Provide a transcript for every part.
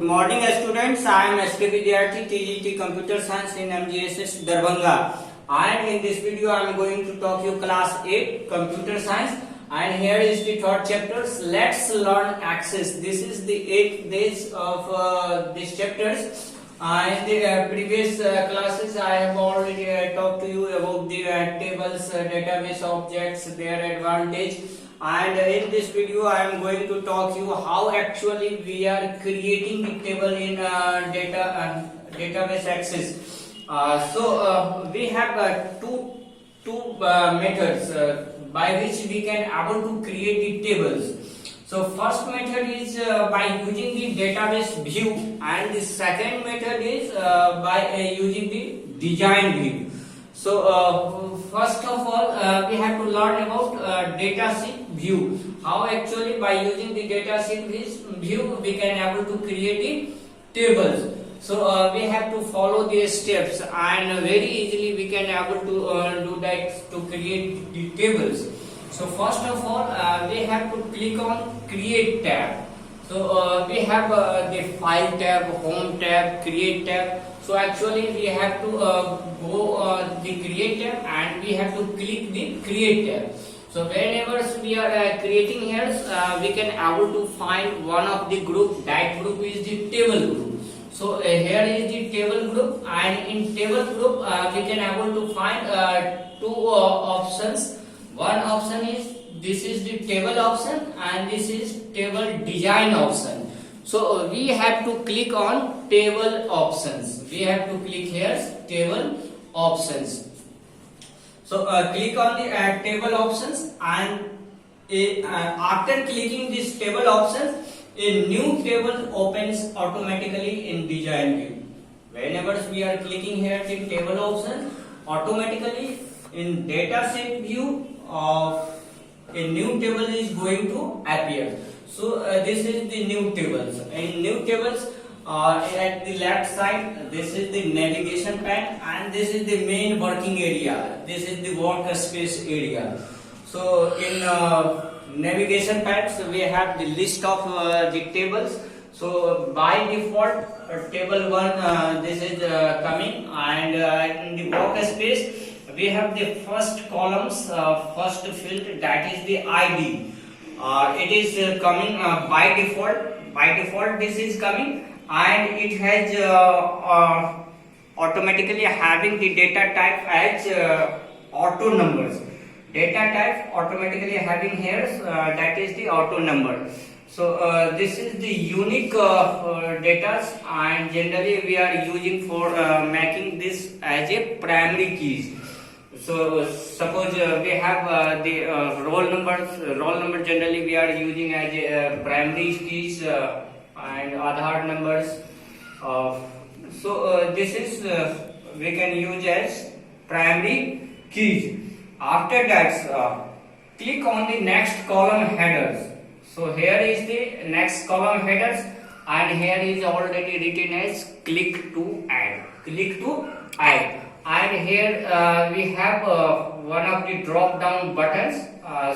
morning, students. I am SK Vidyarthi, TGT Computer Science in MGSS Darbhanga. And in this video, I am going to talk you class 8 Computer Science. And here is the third chapter. Let's learn Access. This is the 8th days of these chapters. In the previous classes, I have already talked to you about the tables, database objects, their advantage. And in this video I am going to talk you how actually we are creating the table in database Access. We have two methods by which we can able to create the tables. So first method is by using the database view, and the second method is by using the design view. So first of all, we have to learn about datasheet view. How actually by using the datasheet view we can able to create the tables. So we have to follow these steps, and very easily we can able to do that to create the tables. So first of all, we have to click on Create tab. So we have the File tab, Home tab, Create tab. So actually we have to go the Create tab, and we have to click the Create tab. So whenever we are creating here, we can able to find one of the group. That group is the table group. So here is the table group, and in table group we can able to find two options. One option is this is the table option, and this is table design option. So we have to click on table options. We have to click here table options. So click on the table options, and after clicking this table options, a new table opens automatically in design view. Whenever we are clicking here the table options, automatically in dataset view of a new table is going to appear. So this is the new tables. In new tables, at the left side, this is the navigation pane, and this is the main working area. This is the workspace area. So in navigation pane, so we have the list of the tables. So by default, table 1 this is coming, and in the workspace we have the first columns, first field, that is the ID. It is coming by default. By default this is coming, and it has automatically having the data type as auto numbers. Data type automatically having here that is the auto number. So this is the unique data, and generally we are using for making this as a primary keys. So suppose we have the roll number generally we are using as a primary keys, and Aadhaar numbers. So this is we can use as primary keys. After that, click on the next column headers. So here is the next column headers, and here is already written as click to add. Click to add. And here we have one of the drop down buttons.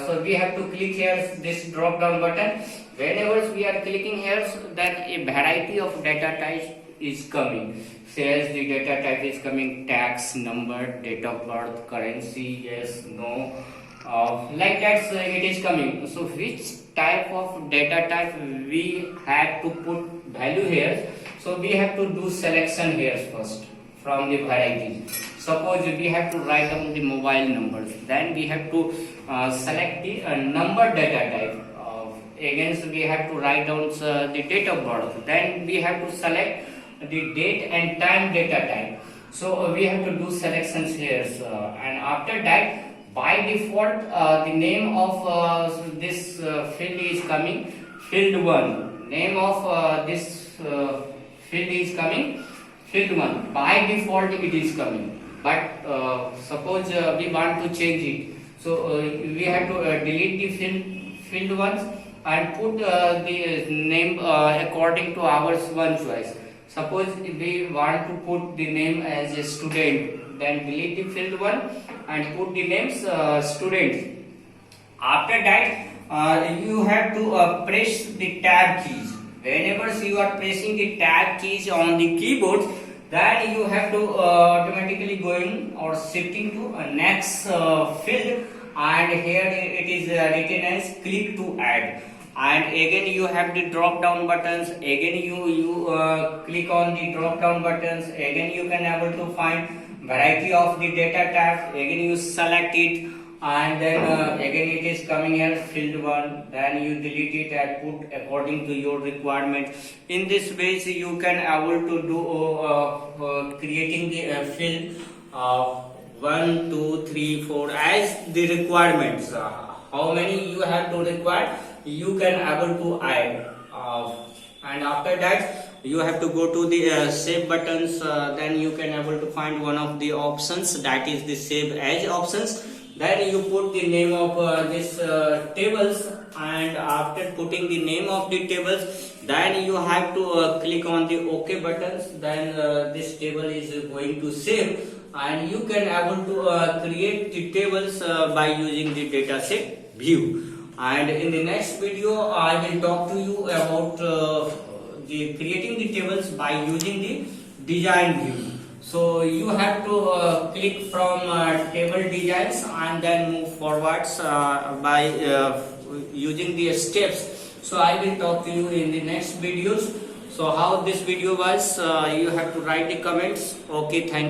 So we have to click here this drop down button. Whenever we are clicking here, so that a variety of data types is coming. Says the data type is coming: tax, number, date of birth, currency, yes, no, like that. So it is coming. So which type of data type we have to put value here? So we have to do selection here first from the variety. Suppose we have to write down the mobile numbers, then we have to select the number data type. Again, we have to write down the date of birth, then we have to select the date and time data type. So we have to do selections here, and after that, by default the name of this field is coming field 1. Name of this field is coming field 1. By default it is coming, but suppose we want to change it. So we have to delete the field 1 and put the name according to our one choice. Suppose we want to put the name as a student, then delete the field 1 and put the names student. After that you have to press the tab keys. whenever you are pressing the tab keys on the keyboard, then you have to automatically going or shifting to a next field, and here it is written as click to add. And again you have the drop down buttons, again you click on the drop down buttons, again you can able to find variety of the data tab, again you select it, and then again it is coming here field 1, then you delete it and put according to your requirement. In this way you can able to do creating the field 1 2 3 4 as the requirements. How many you have to require, you can able to add, and after that you have to go to the save buttons, then you can able to find one of the options, that is the save as options. Then you put the name of this tables, and after putting the name of the tables, then you have to click on the OK buttons, then this table is going to save, and you can able to create the tables by using the dataset view. And in the next video I will talk to you about the creating the tables by using the design view. So you have to click from table designs and then move forwards by using the steps. So I will talk to you in the next videos. So how this video was, you have to write the comments. Okay, thank you.